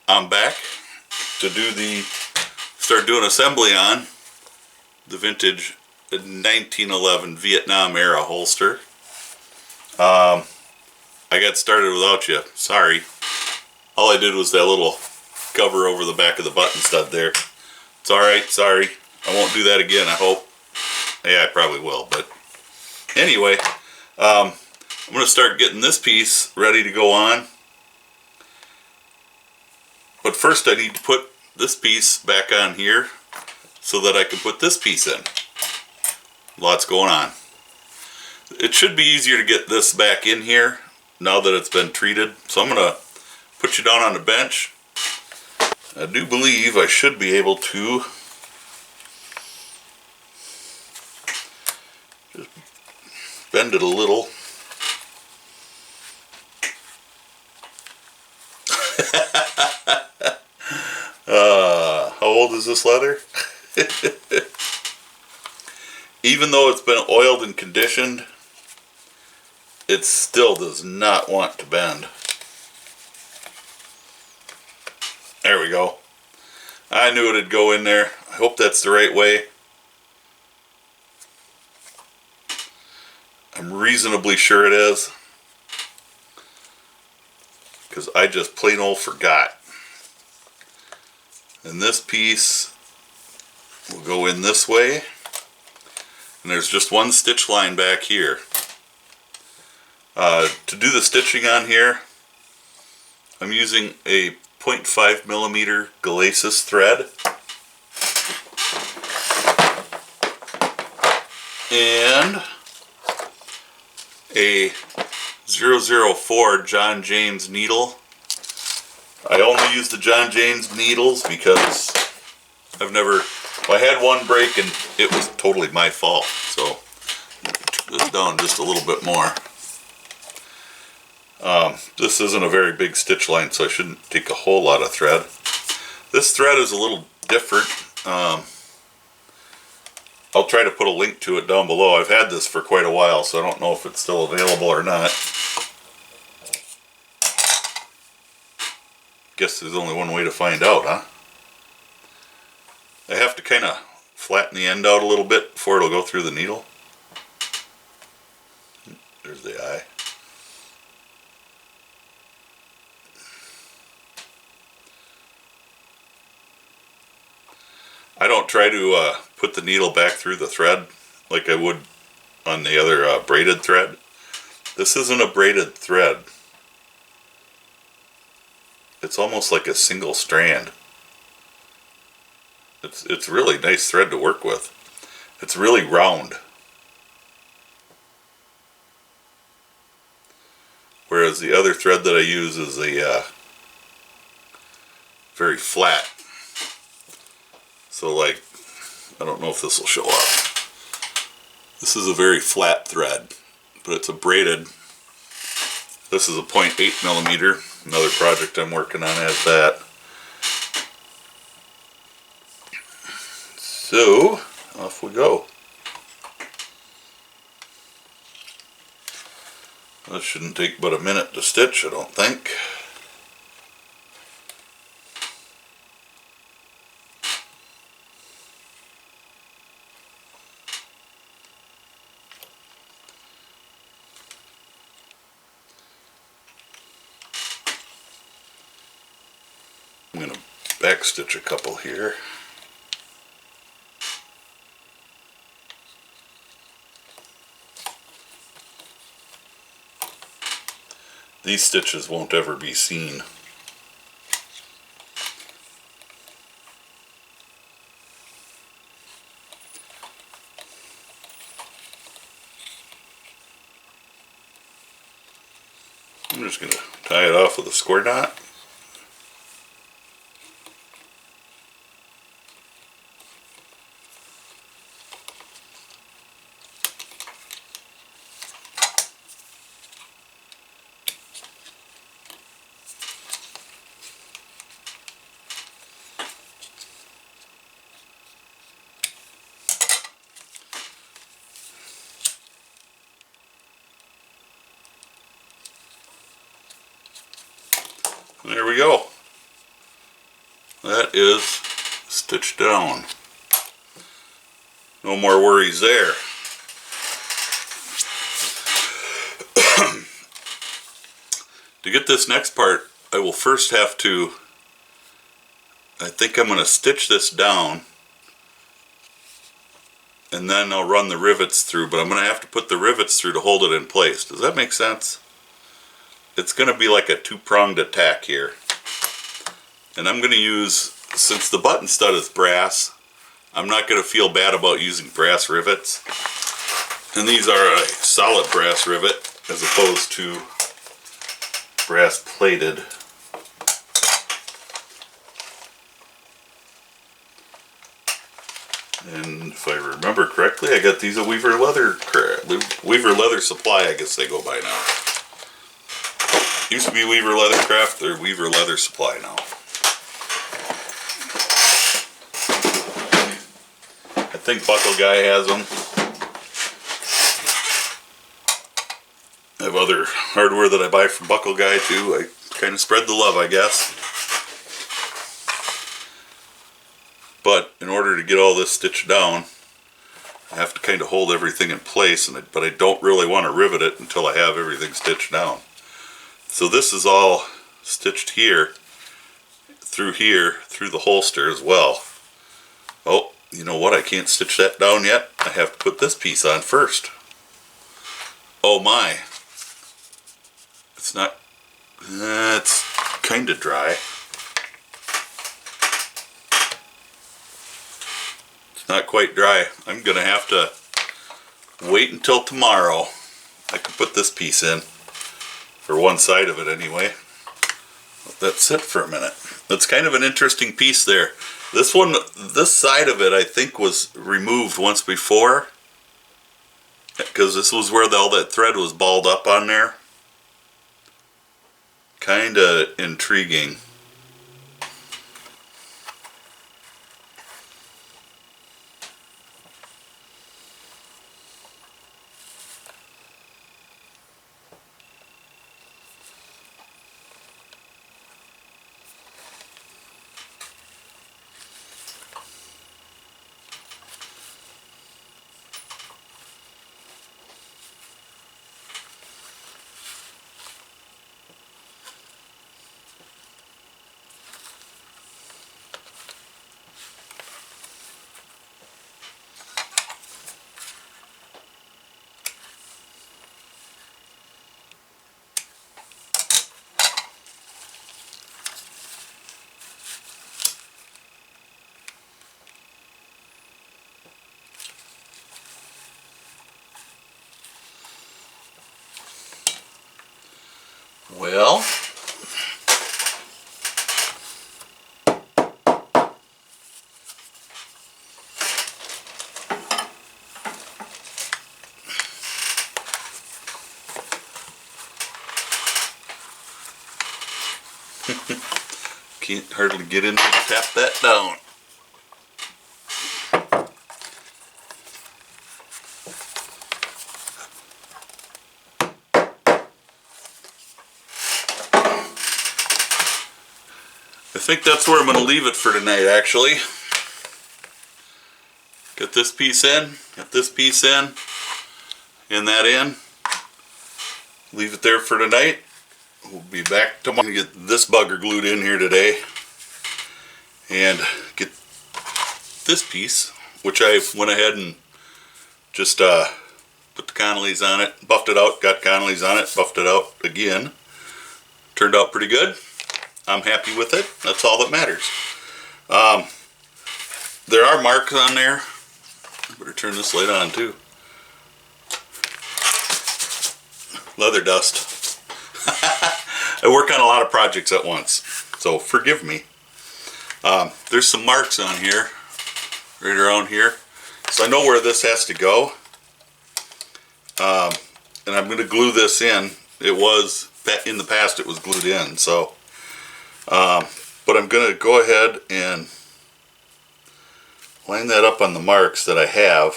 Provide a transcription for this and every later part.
I'm back to start doing assembly on the vintage 1911 Vietnam era holster. I got started without you. Sorry. All I did was that little cover over the back of the button stud there. It's alright, sorry. I won't do that again, I hope. Yeah, I probably will, but anyway, I'm going to start getting this piece ready to go on. But first I need to put this piece back on here so that I can put this piece in. Lots going on. It should be easier to get this back in here now that it's been treated. So I'm going to put you down on the bench. I do believe I should be able to just bend it a little. How old is this leather? Even though it's been oiled and conditioned, it still does not want to bend. There we go. I knew it'd go in there. I hope that's the right way. I'm reasonably sure it is, because I just plain old forgot. And this piece will go in this way, and there's just one stitch line back here. To do the stitching on here, I'm using a 0.5 millimeter Galacis thread and a 004 John James needle. I only use the John James needles because I had one break and it was totally my fault, so this down just a little bit more. This isn't a very big stitch line, so I shouldn't take a whole lot of thread. This thread is a little different. I'll try to put a link to it down below. I've had this for quite a while, so I don't know if it's still available or not. Guess there's only one way to find out, huh? I have to kind of flatten the end out a little bit before it'll go through the needle. There's the eye. I don't try to put the needle back through the thread like I would on the other braided thread. This isn't a braided thread. It's almost like a single strand. It's really nice thread to work with. It's really round. Whereas the other thread that I use is a very flat. So like, I don't know if this will show up. This is a very flat thread, but it's a braided. This is a 0.8 millimeter. Another project I'm working on has that. So, off we go. This shouldn't take but a minute to stitch, I don't think. I'm going to back stitch a couple here. These stitches won't ever be seen. I'm just going to tie it off with a square knot. There we go. that is stitched down. No more worries there. To get this next part, I will first have to, I think I'm going to stitch this down, and then I'll run the rivets through, but I'm going to have to put the rivets through to hold it in place. Does that make sense? It's going to be like a two-pronged attack here. And I'm going to use, since the button stud is brass, I'm not going to feel bad about using brass rivets. And these are a solid brass rivet as opposed to brass plated. And if I remember correctly, I got these at Weaver Leather Supply, I guess they go by now. Used to be Weaver Leather Craft, they're Weaver Leather Supply now. I think Buckle Guy has them. I have other hardware that I buy from Buckle Guy too. I kind of spread the love, I guess. But in order to get all this stitched down, I have to kind of hold everything in place, but I don't really want to rivet it until I have everything stitched down. So this is all stitched here, through the holster as well. Oh, you know what? I can't stitch that down yet. I have to put this piece on first. Oh my. It's not, it's kind of dry. It's not quite dry. I'm going to have to wait until tomorrow. I can put this piece in, or one side of it anyway. Let that sit for a minute. That's kind of an interesting piece there. This one, this side of it I think was removed once before, because this was where all that thread was balled up on there. Kinda intriguing. Well, can't hardly get in to tap that down. I think that's where I'm going to leave it for tonight, actually. Get this piece in, get this piece in, and that in. Leave it there for tonight. We'll be back tomorrow to get this bugger glued in here today. And get this piece, which I went ahead and just put the Connellys on it, buffed it out, got Connellys on it, buffed it out again. Turned out pretty good. I'm happy with it. That's all that matters. There are marks on there. I better turn this light on too. Leather dust. I work on a lot of projects at once, so forgive me. There's some marks on here, right around here. So I know where this has to go. And I'm going to glue this in. It was, in the past it was glued in, so. But I'm going to go ahead and line that up on the marks that I have.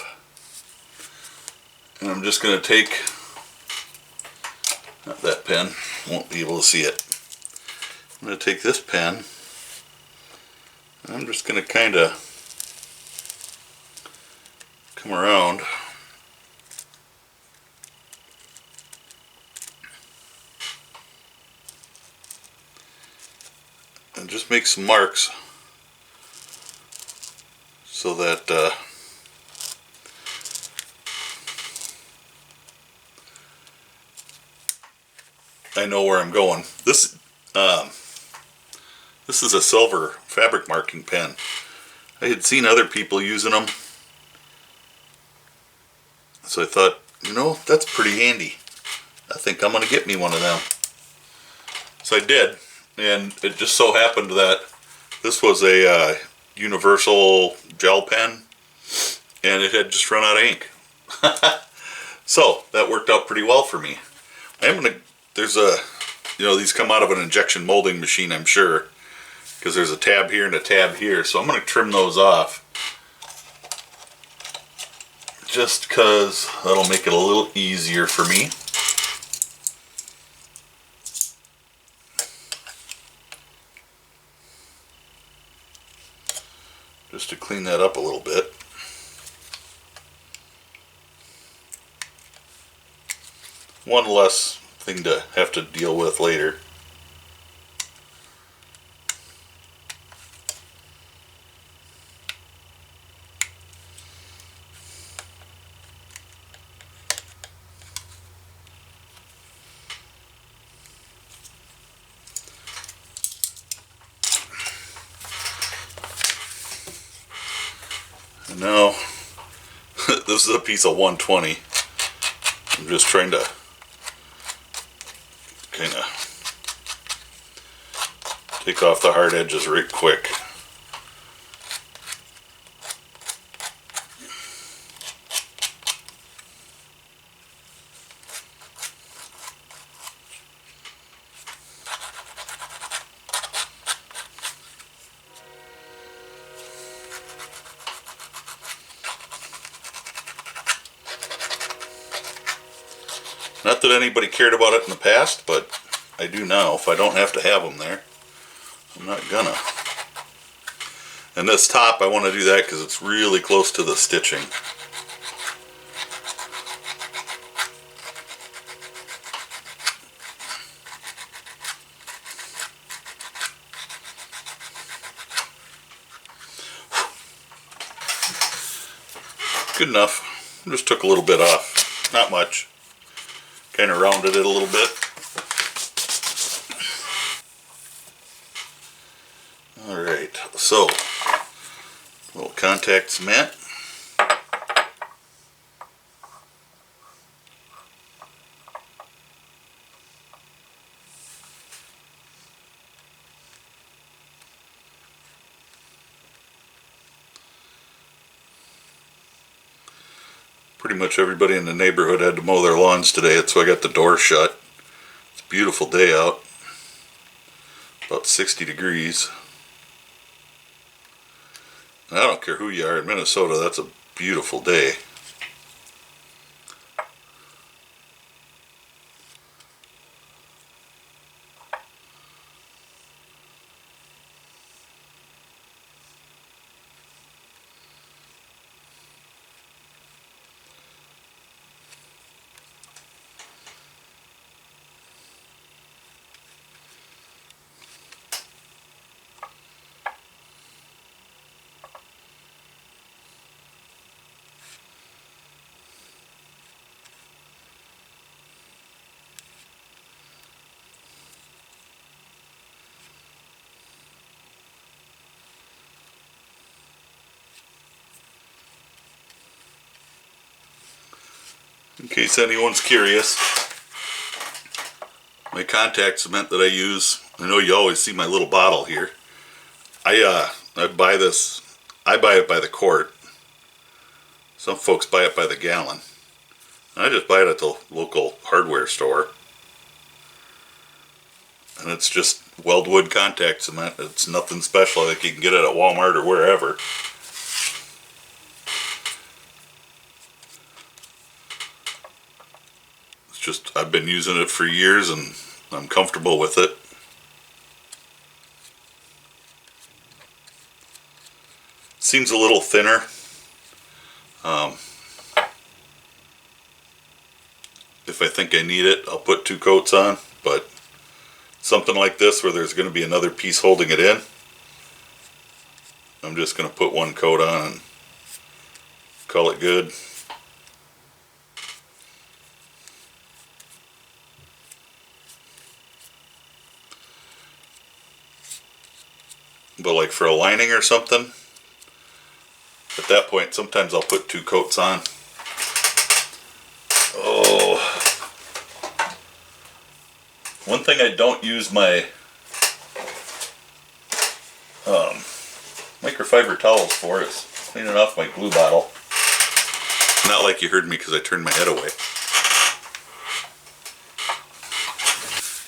And I'm just going to take, not that pen, won't be able to see it. I'm going to take this pen I'm just going to kind of come around. And just make some marks so that I know where I'm going. This is a silver fabric marking pen. I had seen other people using them, so I thought, you know, that's pretty handy. I think I'm going to get me one of them. So I did, and it just so happened that this was a universal gel pen, and it had just run out of ink. So that worked out pretty well for me. There's a, you know, these come out of an injection molding machine, I'm sure, because there's a tab here and a tab here. So I'm going to trim those off, just because that'll make it a little easier for me. Just to clean that up a little bit. One less thing to have to deal with later. And now, this is a piece of 120. I'm just trying to kind of take off the hard edges right quick. Not that anybody cared about it in the past, but I do now. If I don't have to have them there, I'm not gonna. And this top, I want to do that because it's really close to the stitching. Good enough. Just took a little bit off. Not much. Kind of rounded it a little bit. Alright, so a little contact cement. Pretty much everybody in the neighborhood had to mow their lawns today, so I got the door shut. It's a beautiful day out. About 60 degrees. And I don't care who you are in Minnesota, that's a beautiful day. In case anyone's curious, my contact cement that I use, I know you always see my little bottle here. I buy this, I buy it by the quart. Some folks buy it by the gallon. I just buy it at the local hardware store. And it's just Weldwood contact cement. It's nothing special like you can get it at Walmart or wherever. It's just, I've been using it for years and I'm comfortable with it. Seems a little thinner. If I think I need it, I'll put 2 coats on, but something like this where there's going to be another piece holding it in, I'm just going to put 1 coat on and call it good. But like for a lining or something, at that point sometimes I'll put 2 coats on. Oh, one thing I don't use my microfiber towels for is cleaning off my glue bottle. Not like you heard me because I turned my head away.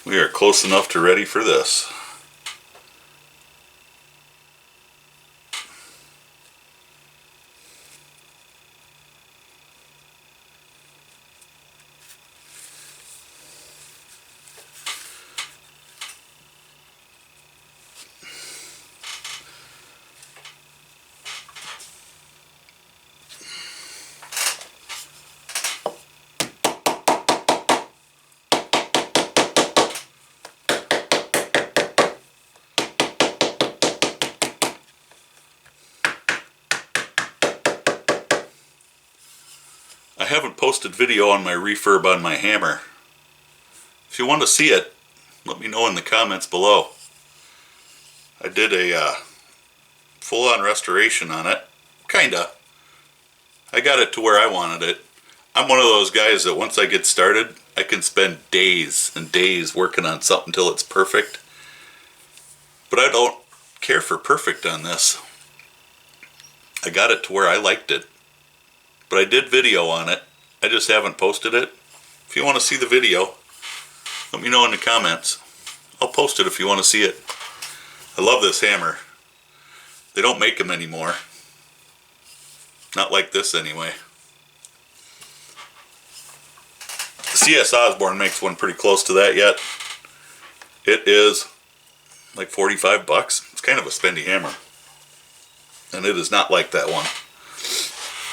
We are close enough to ready for this. I haven't posted video on my refurb on my hammer. If you want to see it, let me know in the comments below. I did a full-on restoration on it. Kinda. I got it to where I wanted it. I'm one of those guys that once I get started, I can spend days and days working on something till it's perfect. But I don't care for perfect on this. I got it to where I liked it. But I did video on it. I just haven't posted it. If you want to see the video, let me know in the comments. I'll post it if you want to see it. I love this hammer. They don't make them anymore. Not like this anyway. C.S. Osborne makes one pretty close to that yet. It is like 45 bucks. It's kind of a spendy hammer. And it is not like that one.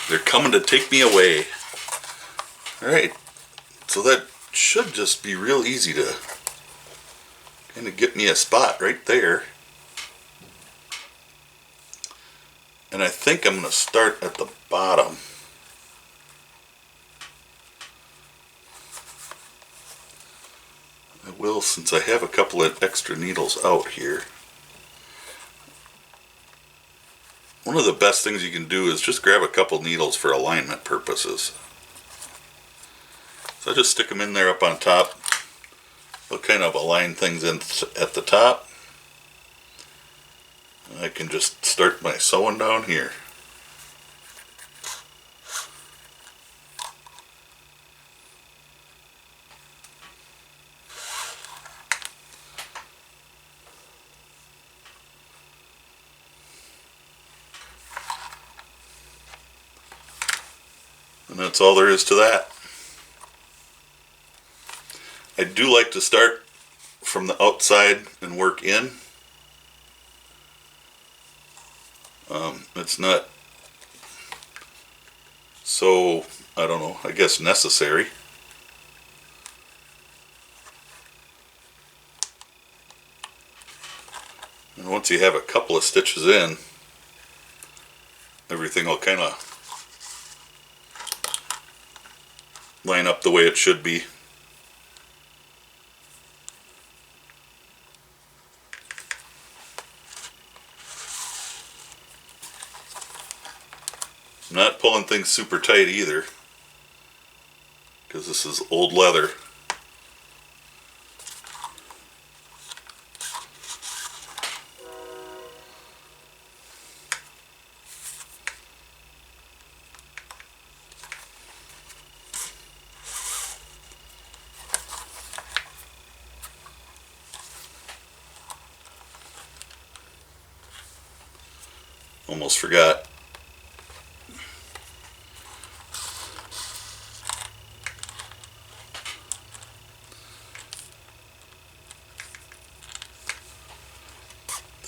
They're coming to take me away. Alright, so that should just be real easy to kind of get me a spot right there. And I think I'm going to start at the bottom. I will, since I have a couple of extra needles out here. One of the best things you can do is just grab a couple needles for alignment purposes. So I just stick them in there up on top. They'll kind of align things in at the top. I can just start my sewing down here. And that's all there is to that. I do like to start from the outside and work in. It's not so, I don't know, I guess necessary. And once you have a couple of stitches in, everything will kind of line up the way it should be. I'm not pulling things super tight either, because this is old leather. Almost forgot.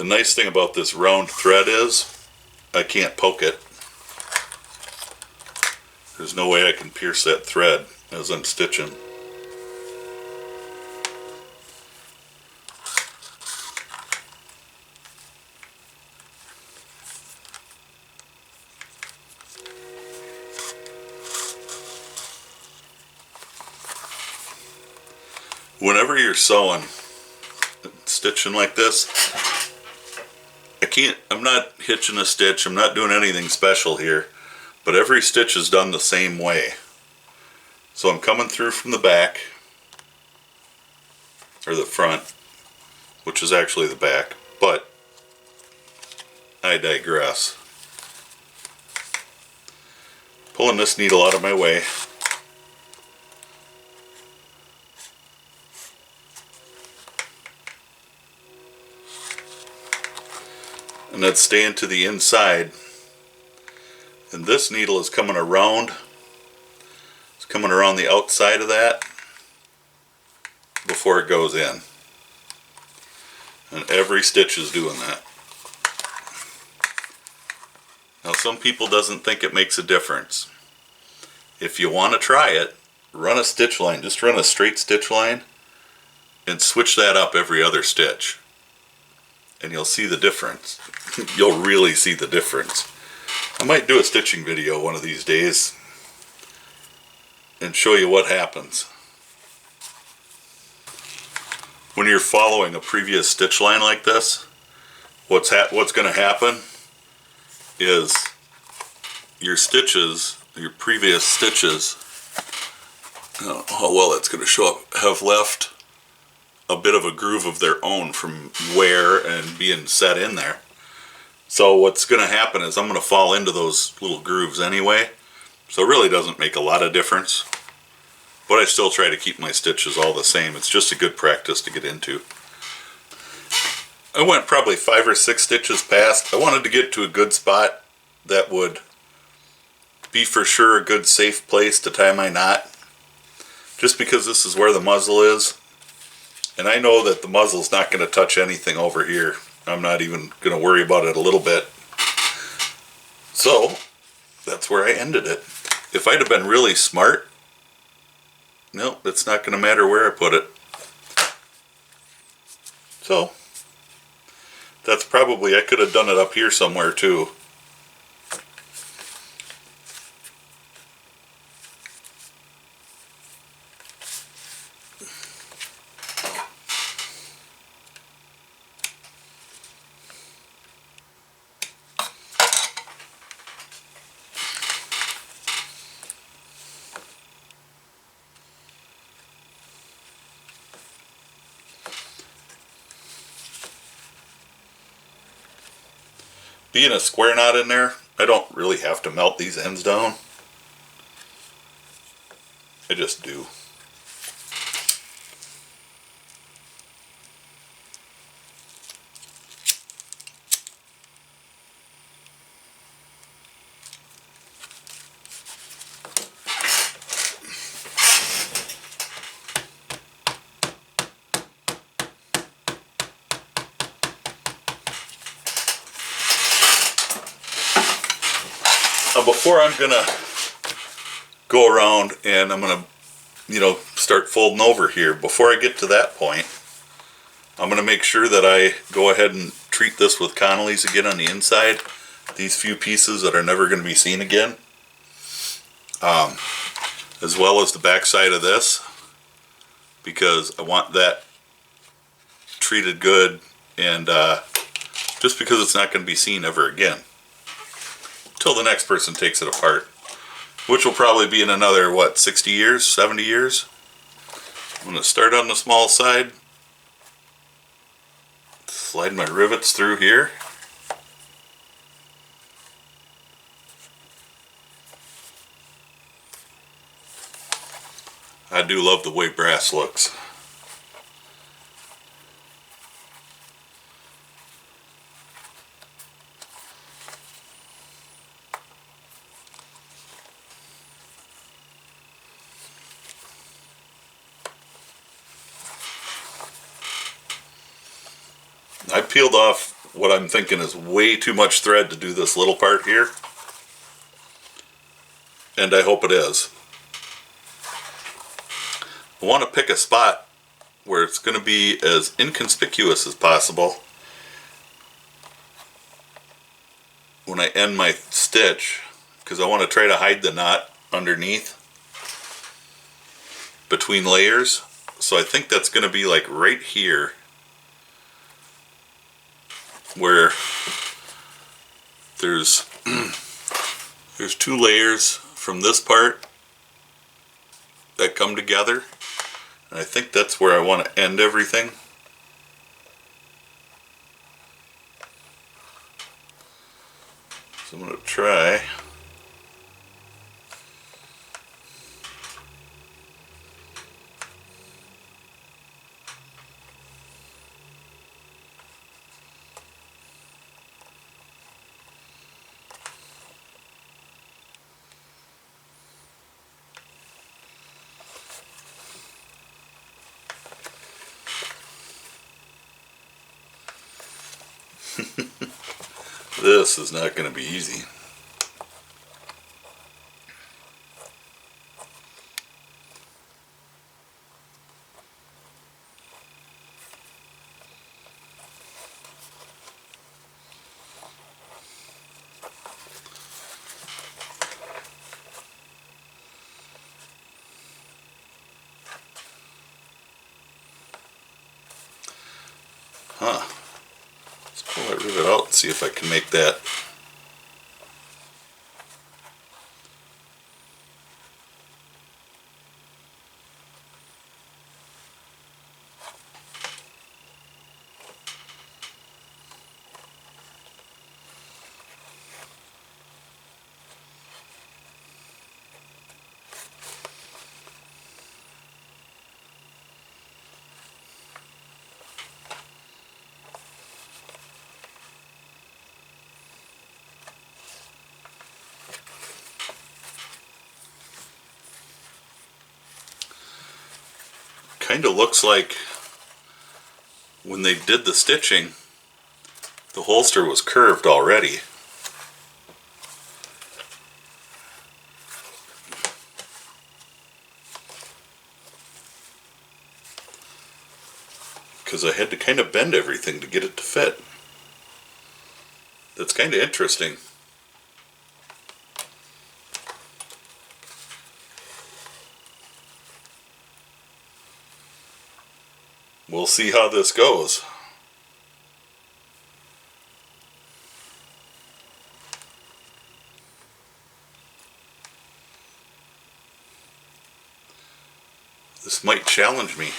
The nice thing about this round thread is I can't poke it. There's no way I can pierce that thread as I'm stitching. Whenever you're sewing, stitching like this, I'm not hitching a stitch, I'm not doing anything special here, but every stitch is done the same way. So I'm coming through from the back, or the front, which is actually the back, but I digress. Pulling this needle out of my way. And that's staying to the inside. And this needle is coming around. It's coming around the outside of that before it goes in. And every stitch is doing that. Now some people doesn't think it makes a difference. If you want to try it, run a stitch line. Just run a straight stitch line and switch that up every other stitch. And you'll see the difference. You'll really see the difference. I might do a stitching video one of these days and show you what happens. When you're following a previous stitch line like this, what's going to happen is your stitches, your previous stitches, I don't know how well that's going to show up, have left a bit of a groove of their own from wear and being set in there. So what's going to happen is I'm going to fall into those little grooves anyway, so it really doesn't make a lot of difference, but I still try to keep my stitches all the same. It's just a good practice to get into. I went probably 5 or 6 stitches past. I wanted to get to a good spot that would be for sure a good safe place to tie my knot, just because this is where the muzzle is. And I know that the muzzle's not going to touch anything over here. I'm not even going to worry about it a little bit. So, that's where I ended it. If I'd have been really smart, no, it's not going to matter where I put it. So, that's probably, I could have done it up here somewhere too. Being a square knot in there, I don't really have to melt these ends down. I just do. Before I'm gonna go around and I'm gonna, start folding over here, before I get to that point, I'm gonna make sure that I go ahead and treat this with Connolly's again on the inside. These few pieces that are never gonna be seen again, as well as the back side of this, because I want that treated good, and just because it's not gonna be seen ever again till the next person takes it apart, which will probably be in another, 60 years, 70 years. I'm going to start on the small side, slide my rivets through here. I do love the way brass looks. I peeled off what I'm thinking is way too much thread to do this little part here. And I hope it is. I want to pick a spot where it's going to be as inconspicuous as possible when I end my stitch, because I want to try to hide the knot underneath between layers. So I think that's going to be like right here, where there's there's two layers from this part that come together, and I think that's where I want to end everything. So I'm going to try. This is not going to be easy. Huh. Let's pull that rivet out and see if I can make that. Kind of looks like when they did the stitching, the holster was curved already. Because I had to kind of bend everything to get it to fit. That's kind of interesting. We'll see how this goes. This might challenge me.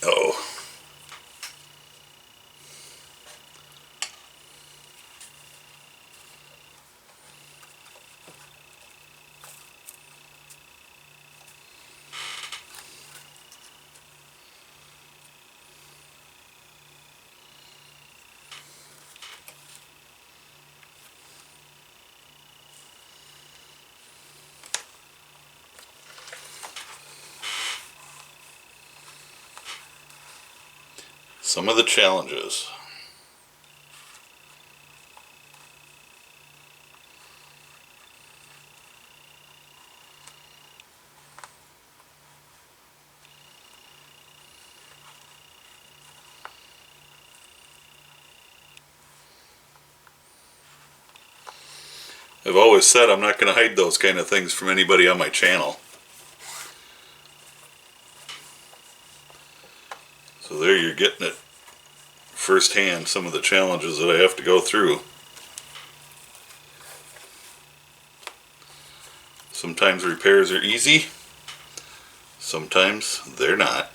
Oh. Some of the challenges. I've always said I'm not going to hide those kind of things from anybody on my channel. So there you're getting it firsthand, some of the challenges that I have to go through. Sometimes repairs are easy, sometimes they're not.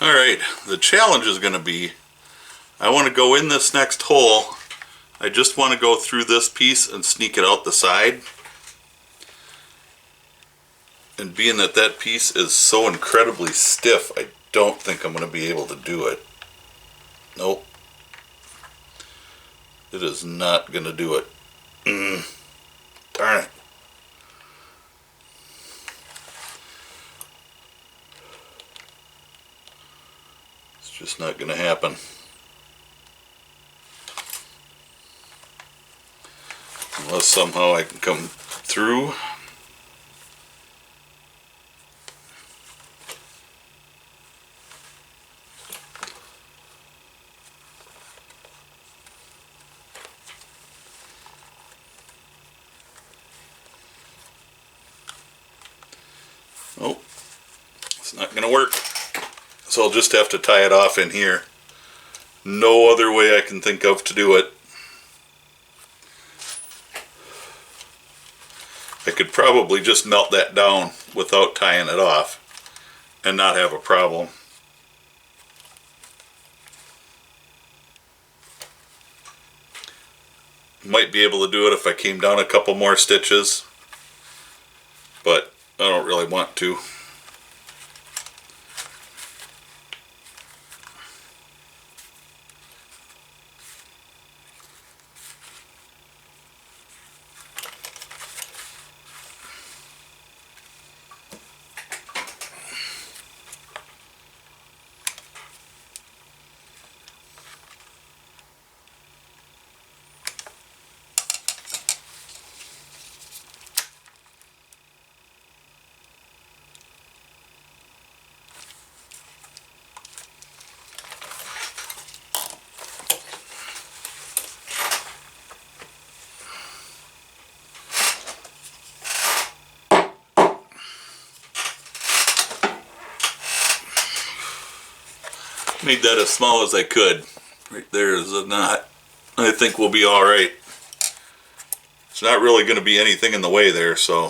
Alright, the challenge is going to be, I want to go in this next hole. I just want to go through this piece and sneak it out the side. And being that that piece is so incredibly stiff, I don't think I'm going to be able to do it. Nope. It is not going to do it. Darn it. It's just not going to happen. Unless somehow I can come through. Nope, it's not going to work. So I'll just have to tie it off in here. No other way I can think of to do it. I could probably just melt that down without tying it off and not have a problem. Might be able to do it if I came down a couple more stitches, but I don't really want to. Made that as small as I could. Right there is a knot. I think we'll be alright. It's not really going to be anything in the way there, so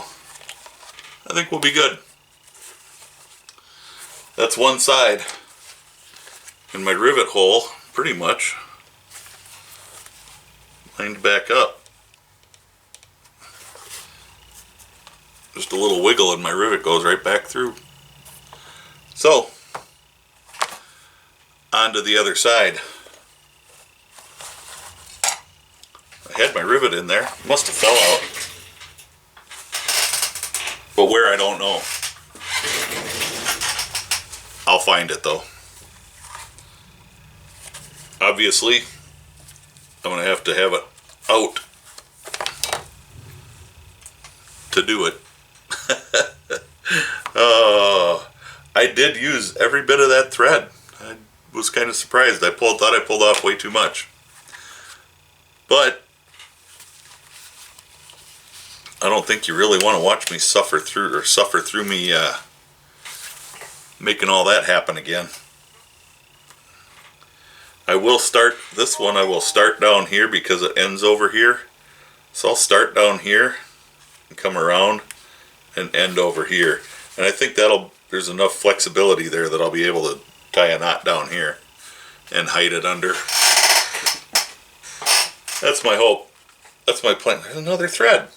I think we'll be good. That's one side. And my rivet hole, pretty much, lined back up. Just a little wiggle and my rivet goes right back through. So, on to the other side. I had my rivet in there. Must have fell out. But where, I don't know. I'll find it though. Obviously, I'm going to have it out to do it. I did use every bit of that thread. I was kind of surprised. I thought I pulled off way too much. But I don't think you really want to watch me suffer through me making all that happen again. I will start this one. I will start down here because it ends over here. So I'll start down here and come around and end over here. And I think there's enough flexibility there that I'll be able to tie a knot down here and hide it under. That's my hope. That's my plan. There's another thread.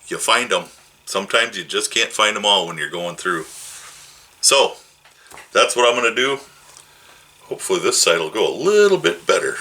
You find them. Sometimes you just can't find them all when you're going through. So, that's what I'm going to do. Hopefully this side will go a little bit better.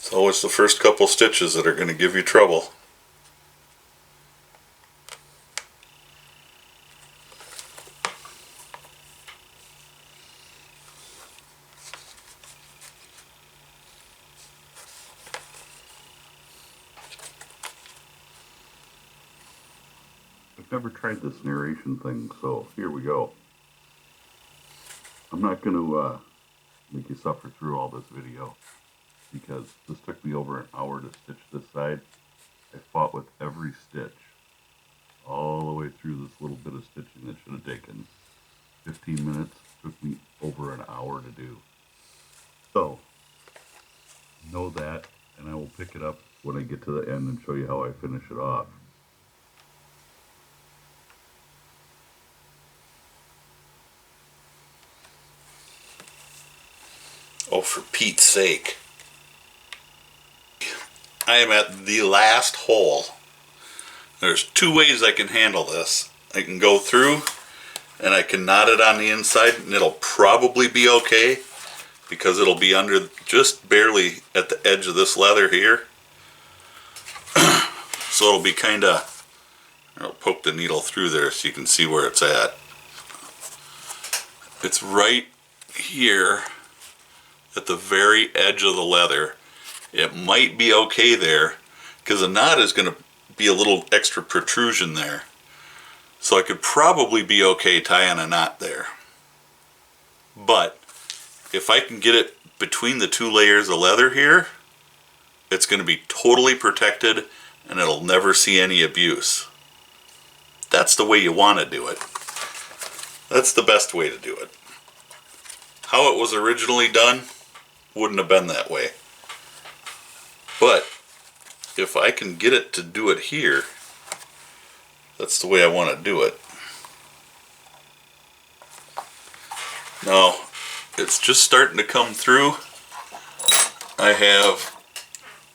It's always the first couple stitches that are going to give you trouble. I've never tried this narration thing, so here we go. I'm not going to make you suffer through all this video, because this took me over an hour to stitch this side. I fought with every stitch all the way through this little bit of stitching that should have taken 15 minutes. Took me over an hour to do. So, know that, and I will pick it up when I get to the end and show you how I finish it off. Oh, for Pete's sake. I am at the last hole. There's two ways I can handle this. I can go through and I can knot it on the inside and it'll probably be okay because it'll be under just barely at the edge of this leather here. So it'll be kind of, I'll poke the needle through there so you can see where it's at. It's right here at the very edge of the leather. It might be okay there because the knot is going to be a little extra protrusion there. So I could probably be okay tying a knot there. But if I can get it between the two layers of leather here, it's going to be totally protected and it'll never see any abuse. That's the way you want to do it. That's the best way to do it. How it was originally done wouldn't have been that way. But if I can get it to do it here, that's the way I want to do it. Now, it's just starting to come through. I have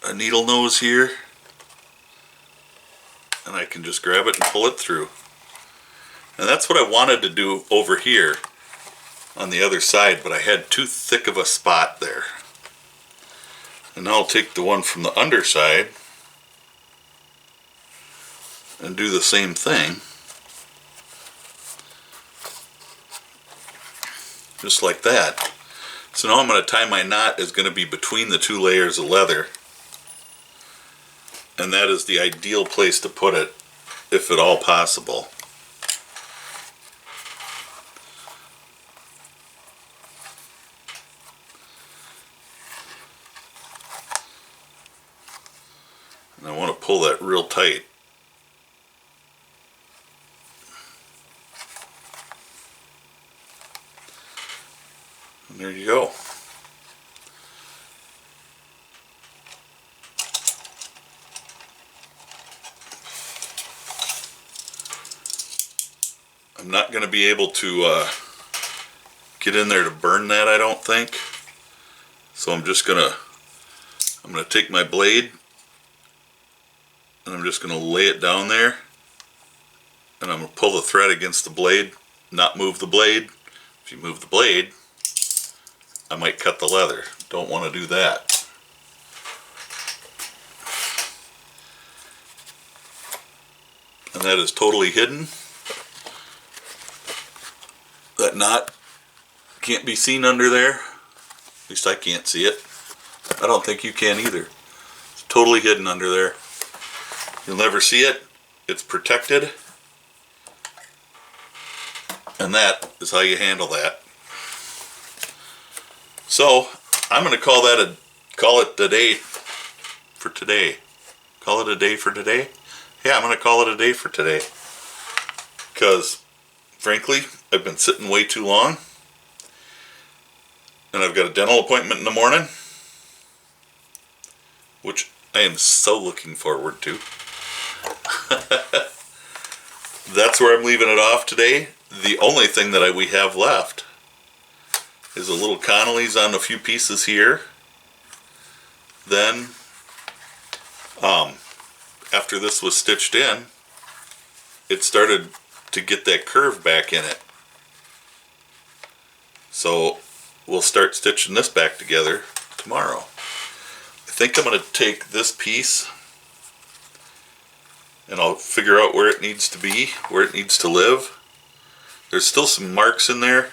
a needle nose here, and I can just grab it and pull it through. And that's what I wanted to do over here on the other side, but I had too thick of a spot there. And now I'll take the one from the underside and do the same thing. Just like that. So now I'm going to tie my knot is going to be between the two layers of leather. And that is the ideal place to put it, if at all possible. And I want to pull that real tight. And there you go. I'm not going to be able to get in there to burn that, I don't think. So I'm gonna take my blade and I'm just gonna lay it down there, and I'm gonna pull the thread against the blade, not move the blade. If you move the blade, I might cut the leather. Don't want to do that. And that is totally hidden. That knot can't be seen under there. At least I can't see it. I don't think you can either. It's totally hidden under there. You'll never see it. It's protected. And that is how you handle that. So I'm going to call it a day for today. Call it a day for today? Yeah, I'm going to call it a day for today. Because, frankly, I've been sitting way too long. And I've got a dental appointment in the morning, which I am so looking forward to. That's where I'm leaving it off today. The only thing that we have left is a little Connolly's on a few pieces here. Then, after this was stitched in, it started to get that curve back in it. So we'll start stitching this back together tomorrow. I think I'm going to take this piece and I'll figure out where it needs to be, where it needs to live. There's still some marks in there,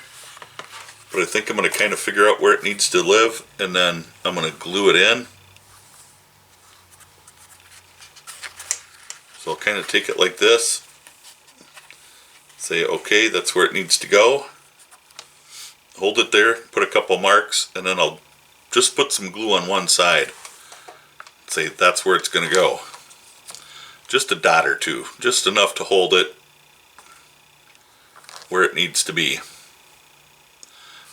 but I think I'm going to kind of figure out where it needs to live, and then I'm going to glue it in. So I'll kind of take it like this, say okay, that's where it needs to go, hold it there, put a couple marks, and then I'll just put some glue on one side, say that's where it's going to go. Just a dot or two, just enough to hold it where it needs to be.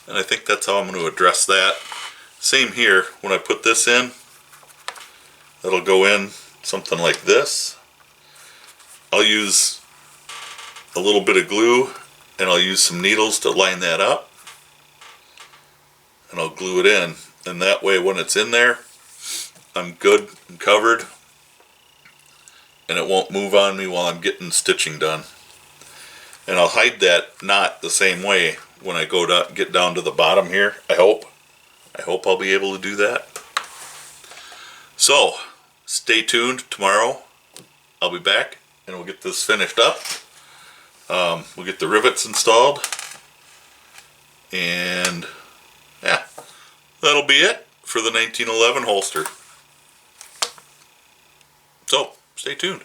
And I think that's how I'm going to address that. Same here, when I put this in, that'll go in something like this. I'll use a little bit of glue and I'll use some needles to line that up, and I'll glue it in, and that way when it's in there I'm good and covered, and it won't move on me while I'm getting stitching done. And I'll hide that knot the same way when I go to get down to the bottom here. I hope I'll be able to do that. So stay tuned. Tomorrow I'll be back and we'll get this finished up. We'll get the rivets installed, and yeah, that'll be it for the 1911 holster. So stay tuned.